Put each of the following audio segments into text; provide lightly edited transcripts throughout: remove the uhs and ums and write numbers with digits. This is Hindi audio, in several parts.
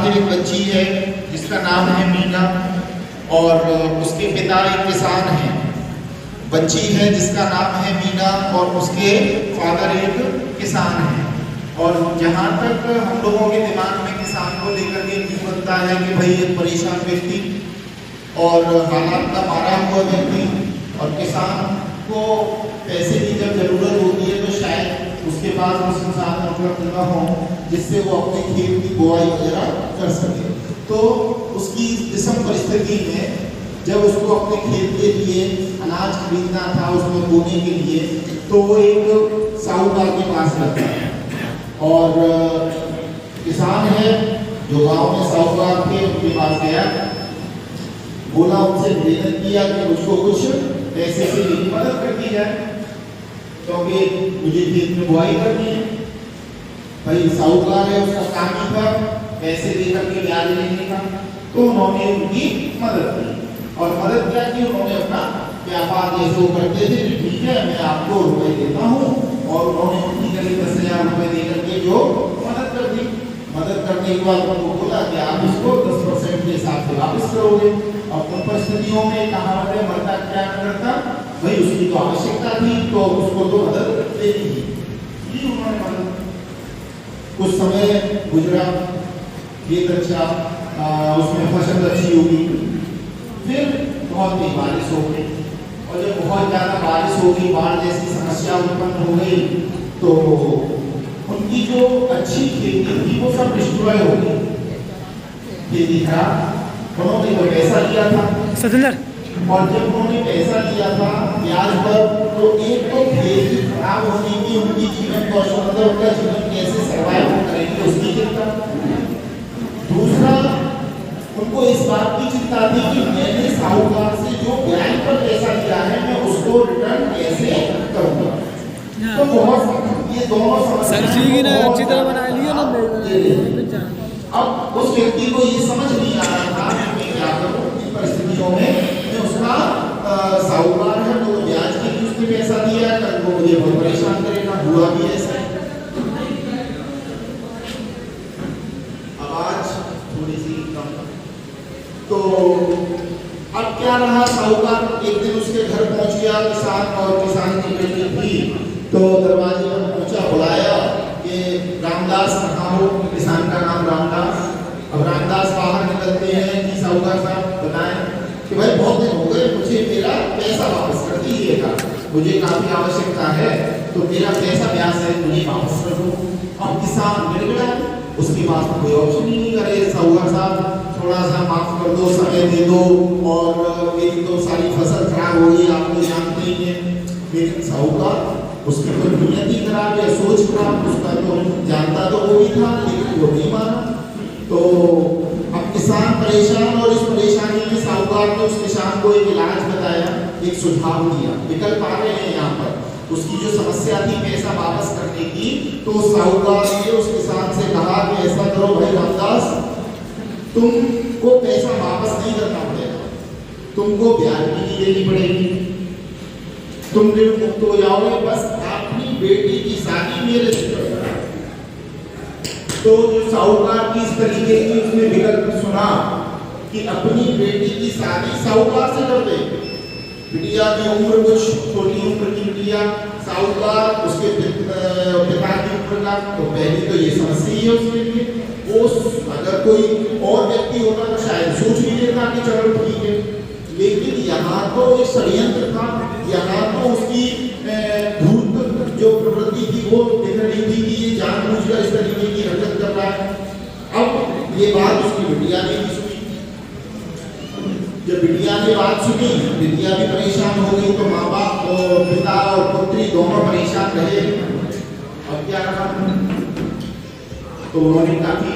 एक बच्ची है जिसका नाम है मीना और उसके पिता एक किसान हैं। बच्ची है जिसका नाम है मीना और उसके फादर एक किसान हैं। और जहाँ तक हम लोगों के दिमाग में किसान को लेकर के क्यों बनता है कि भाई एक परेशान व्यक्ति और हालात का मारा हुआ व्यक्ति और किसान को पैसे की जब जरूरत होती है तो शायद उसके पास वो संसाधन उपलब्ध न हो जिससे वो अपने खेत की बुआई वगैरह कर सके। तो उसकी विषम परिस्थिति में जब उसको अपने खेत के लिए अनाज खरीदना था उसमें बोने के लिए, तो वो एक साहूकार के पास जाता है और किसान है जो गांव में साहूकार थे उनके पास गया, बोला उनसे निवेदन किया कि मुझको कुछ पैसे से मेरी मदद कर दी जाए क्योंकि मुझे खेत में बुआई करनी है। भाई साहूकार है उसका काम ही था पैसे देकर के ब्याज लेने का, तो उन्होंने उनकी मदद की और मदद क्या की, उन्होंने अपना व्यापार जैसे वो करते थे ठीक है मैं आपको रुपए देता हूँ और उन्होंने उनकी करीब 10,000 रुपए देकर के जो मदद कर दी। मदद करने के बाद उनको बोला कि आप इसको 10% के हिसाब से वापस करोगे। और उन परिस्थितियों में कहावत है मरता क्या करता, भाई उसकी तो आवश्यकता थी तो उसको तो मदद देनी थी, उन्होंने मदद। कुछ समय गुजरा, खेत अच्छा, उसमें फसल अच्छी होगी, फिर बहुत तेज बारिश हो गई और जब बहुत ज़्यादा बारिश हो गई, बाढ़ जैसी समस्या उत्पन्न हो गई तो उनकी जो अच्छी खेती थी वो सब डिस्ट्रॉय हो गई, खेती खराब। उन्होंने तो पैसा लिया था और जब उन्होंने पैसा लिया था ब्याज पर, तो एक तो खेती खराब होने की उनकी जीवन कौशल मतलब उनका जीवन कैसे सर्वाइव करेंगे उसकी चिंता, दूसरा उनको इस बात की चिंता थी कि मैंने साहूकार से जो ब्याज पर पैसा लिया है मैं उसको रिटर्न कैसे करूंगा। तो बहुत ये दोनों समस्याएं अच्छी तरह बना लिया ना। अब उस व्यक्ति को ये समझ नहीं आ रहा था मैं क्या करूं इन परिस्थितियों में, मैं उसका साहूकार है तो ब्याज के लिए उसने पैसा दिया, कल वो मुझे बहुत परेशान करेगा, हुआ भी ऐसा। आवाज थोड़ी सी कम, तो अब क्या रहा, साहूकार एक दिन उसके घर पहुंच गया किसान और किसान की बेटी थी, तो दरवाजे पर पहुंचा, बुलाया कि रामदास कहाँ हो, किसान का नाम रामदास। अब रामदास बाहर निकलते हैं कि साहूकार साहब बताएं कि भाई बहुत दिन हो गए, मुझे मेरा पैसा वापस कर दीजिएगा, मुझे काफी आवश्यकता है तो मेरा पैसा ब्याज से मुझे वापस कर दो। अब किसान गिड़गिड़ा, उसके पास कोई ऑप्शन ही नहीं करे, साहूकार साहब थोड़ा सा माफ कर दो, समय दे दो और मेरी तो सारी फसल खराब हो गई, आप तो जानते ही हैं। लेकिन साहूकार उसकी तो नीयत ही खराब है, सोच खराब, उसका तो जानता तो वो भी था लेकिन वो नहीं माना। तो अब किसान परेशान और इस परेशानी में साहूकार ने उस किसान को एक इलाज बताया, एक सुझाव दिया, विकल्प आ रहे हैं यहाँ पर। उसकी जो समस्या थी पैसा वापस करने की, तो साहूकार ने उस किसान से कहा कि ऐसा करो भाई रामदास, तुमको पैसा वापस नहीं करना पड़ेगा, तुमको ब्याज भी नहीं देनी पड़ेगी, तुम ऋण मुक्त हो जाओगे, बस अपनी बेटी की शादी मेरे से करो। तो जो साहूकार की इस तरीके की उसने विकल्प सुना कि अपनी बेटी की शादी साहूकार से कर दे। बिटिया की उम्र कुछ छोटी उम्र की बिटिया, साहूकार उसके पिता की उम्र का, तो पहली तो ये समस्या ही है उसके लिए। वो अगर कोई और व्यक्ति होगा तो शायद सोच भी लेता कि चलो ठीक है, लेकिन यहाँ तो एक षड्यंत्र था, यहाँ तो उसकी भूत जो प्रवृत्ति थी वो दिख रही थी कि ये जानबूझकर इस तरीके की हरकत कर रहा है। अब ये बात उसकी बिटिया ने भी सुनी, जब बिटिया ने बात सुनी, बिटिया भी परेशान हो गई, तो माँ बाप पिता और पुत्री दोनों परेशान रहे। अब क्या रहा, तो उन्होंने काफी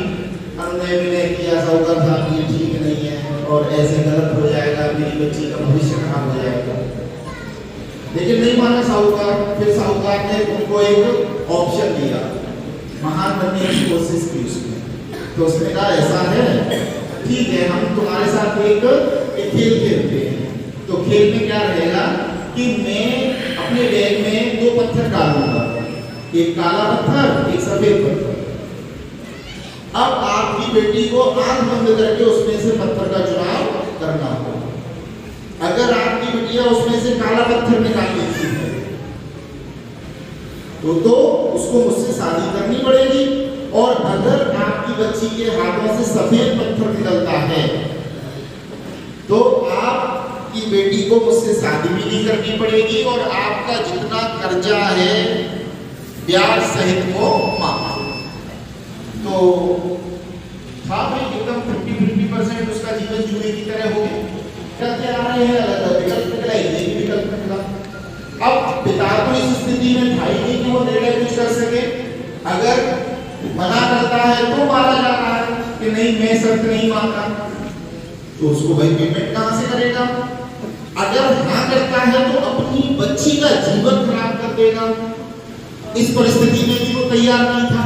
अनुनय विनय किया, साहूकार साहब ये ठीक नहीं है और ऐसे गलत हो जाएगा, मेरी बच्ची का भविष्य खराब हो जाएगा, लेकिन नहीं माना साहूकार। फिर साहूकार ने उनको एक ऑप्शन दिया, महान बनने की कोशिश की उसने, तो उसने कहा ऐसा है, ठीक है, हम तुम्हारे साथ एक खेल खेलते हैं। तो खेल में क्या रहेगा कि मैं अपने बैग में 2 पत्थर डालूंगा, एक काला पत्थर, एक सफेद पत्थर। अब आपकी बेटी को आंख बंद करके उसमें से पत्थर का चुनाव करना होगा। अगर आपकी बेटिया उसमें से काला पत्थर निकाल लेती है तो उसको मुझसे शादी करनी पड़ेगी, और अगर आपकी बच्ची के हाथों से सफेद पत्थर निकलता है तो आपकी बेटी को मुझसे शादी भी नहीं करनी पड़ेगी, और आपका जितना कर्जा है ब्याज सहित वो माफ। तो था भाई एकदम 50-50% उसका जीवन जुए की तरह हो गया। क्या आ रहे हैं अलग विकल्प निकला, ये भी विकल्प निकला। अब पिता को इस स्थिति में था ही नहीं कि वो निर्णय कुछ कर सके। अगर मना करता है तो मारा जा रहा है कि नहीं मैं शर्त नहीं मानता, तो उसको भाई पेमेंट कहां से करेगा। अगर हाँ करता है तो अपनी बच्ची का जीवन खराब कर देगा। इस परिस्थिति में भी वो तैयार नहीं था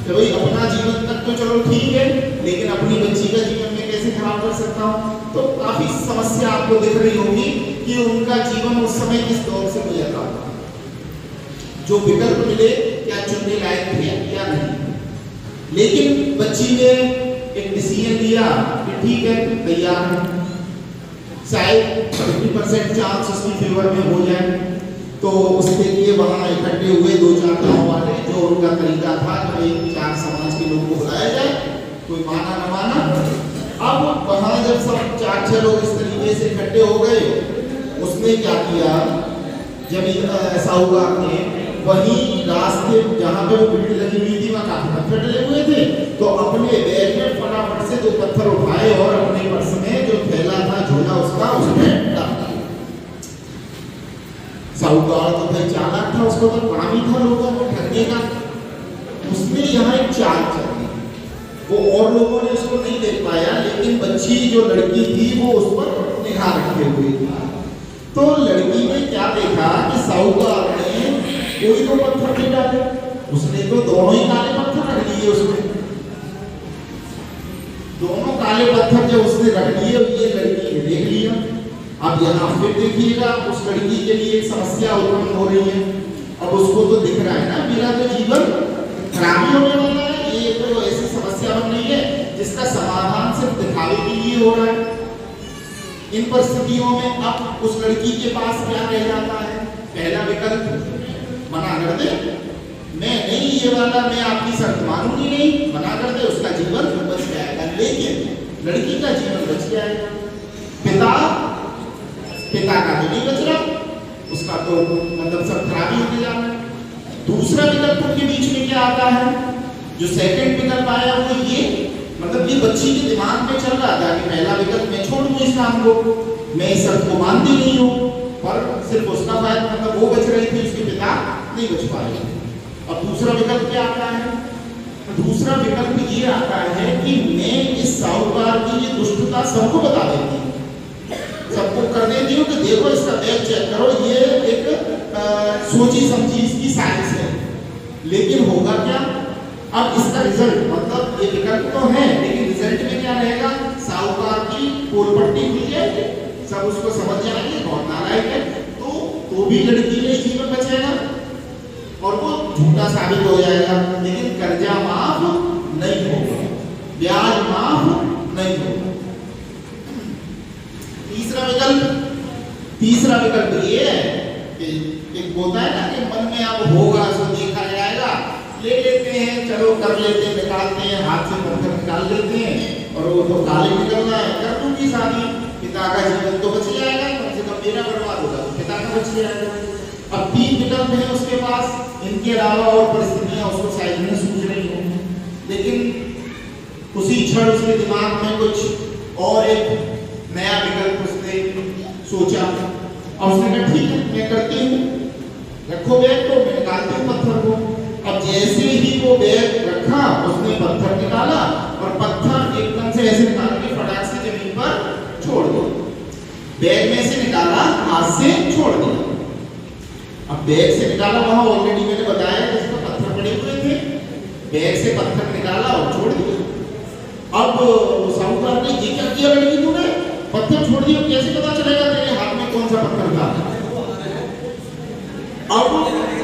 कि भाई अपना जीवन तक तो चलो ठीक है, लेकिन अपनी बच्ची का जीवन में कैसे खराब कर सकता हूँ। तो काफी समस्या आपको दिख रही होगी कि उनका जीवन उस समय किस दौर से गुजर रहा था। जो विकल्प मिले क्या चुनने लायक थे या नहीं, लेकिन बच्ची ने एक डिसीजन लिया कि ठीक है तैयार है, शायद 50% चांस उसकी फेवर में हो जाए। तो उसके लिए वहां इकट्ठे हुए 2-4 गांव वाले, जो उनका तरीका था कि 4 समाज के लोगों को बुलाया जाए, कोई माना न माना। अब वहां जब सब 4-6 लोग इस तरीके से इकट्ठे हो गए, उसने क्या किया, जब ऐसा हुआ कि वही रास्ते जहां पे वो भीड़ लगी हुई थी वहां काफी पत्थर डले हुए थे, तो अपने बैग में फटाफट से 2 पत्थर उठाए और अपने पर्स में जो थैला था झोला उसका उसमें डाल दिया। साहूकार तो भाई चालाक था, उसको तो काम ही था लोगों को ठगने का। उसने यहाँ एक चाल चली, वो और लोगों ने उसको नहीं देख पाया, लेकिन बच्ची जो लड़की थी वो उस पर निगाह रखे हुई थी। तो लड़की ने क्या देखा कि साहूकार ने कोई तो पत्थर नहीं डाले, उसने तो दोनों ही काले पत्थर रख लिए। उसने दोनों काले पत्थर जब उसने रख लिए, ये लड़की ने देख लिया। अब यहाँ फिर देखिएगा उस लड़की के लिए एक समस्या उत्पन्न हो रही है। अब उसको तो दिख रहा है ना मेरा तो जीवन खराब होने वाला है, ये तो ऐसी समस्या बन रही है जिसका समाधान सिर्फ दिखावे के लिए हो रहा है। इन परिस्थितियों में अब उस लड़की के पास क्या रह जाता है, पहला विकल्प मना कर दे, मैं नहीं ये वाला, मैं आपकी शर्त मानूंगी नहीं, मना कर दे, उसका जीवन बच जाएगा। लेकिन लड़की का जीवन बच जाएगा, पिता का तो नहीं बच रहा, उसका तो मतलब सब खराबी होने जा रहा है। दूसरा विकल्प उनके बीच में क्या आता है, जो सेकंड विकल्प आया वो ये, मतलब ये बच्ची के दिमाग में चल रहा था कि पहला विकल्प मैं छोड़ दूं इस काम को, मैं इस शर्त को मानती नहीं हूँ, पर सिर्फ उसका फायदा, मतलब वो बच रही थी, उसके पिता नहीं बच पाए। अब दूसरा विकल्प क्या आता है, दूसरा विकल्प ये आता है कि मैं इस साहूकार की ये दुष्टता सबको बता देती हूँ, सबको कर देती हूँ कि देखो इसका बैग चेक करो, ये एक सोची समझी इसकी साजिश है। लेकिन होगा क्या, अब इसका रिजल्ट, मतलब ये विकल्प तो है लेकिन रिजल्ट में क्या रहेगा, साहूकार की पोल पट्टी खुल जाएगी, सब उसको समझ जाएंगे बहुत नालायक है, तो भी लड़की में जीवन बचेगा और वो झूठा साबित हो जाएगा, लेकिन कर्जा माफ नहीं होगा, ब्याज माफ नहीं होगा। तीसरा विकल्प ये है कि एक होता है ना कि मन में अब होगा सो देखा जाएगा, ले लेते हैं, चलो कर लेते हैं, निकालते हैं, हाथ से पत्थर निकाल लेते हैं, और वो तो काले निकलना है, कर दूंगी शादी, पिता का जीवन तो बच जाएगा, कम से कम मेरा बर्बाद होगा तो पिता का बच जाएगा। अब 3 विकल्प है उसके पास, इनके अलावा और परिस्थितियां उसको शायद नहीं सूझ रही हो, लेकिन उसी क्षण उसके दिमाग में कुछ और एक नया विकल्प उसने सोचा, और उसने कहा ठीक है मैं करती हूँ, रखो बैग, तो मैं निकालती हूँ पत्थर को। अब जैसे ही वो बैग रखा, उसने पत्थर निकाला, और पत्थर एकदम से ऐसे निकाल के फटाक से जमीन पर छोड़ दिया, बैग में से निकाला, हाथ से छोड़ दिया। अब बैग से निकाला, वहां ऑलरेडी मैंने बताया कि इसमें पत्थर पड़े हुए थे, बैग से पत्थर निकाला और छोड़ दिया। अब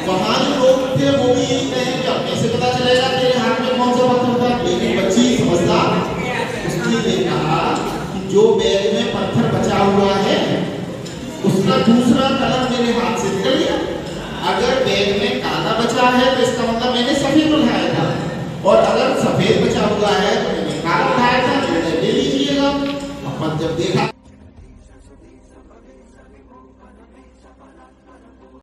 वहां जो लोग थे वो भी कहें कि अब कैसे पता चलेगा तेरे हाथ में कौन सा पत्थर था, लेकिन बच्ची समझदार, उसने कहा कि जो बैग में पत्थर बचा हुआ है उसका दूसरा कलर मेरे हाथ से निकल गया। अगर बैग में काला बचा है तो इसका मतलब मैंने सफेद उठाया था, और अगर सफेद बचा हुआ है तो मैंने काला उठाया था, निर्णय ले लीजिएगा। अपन जब देखा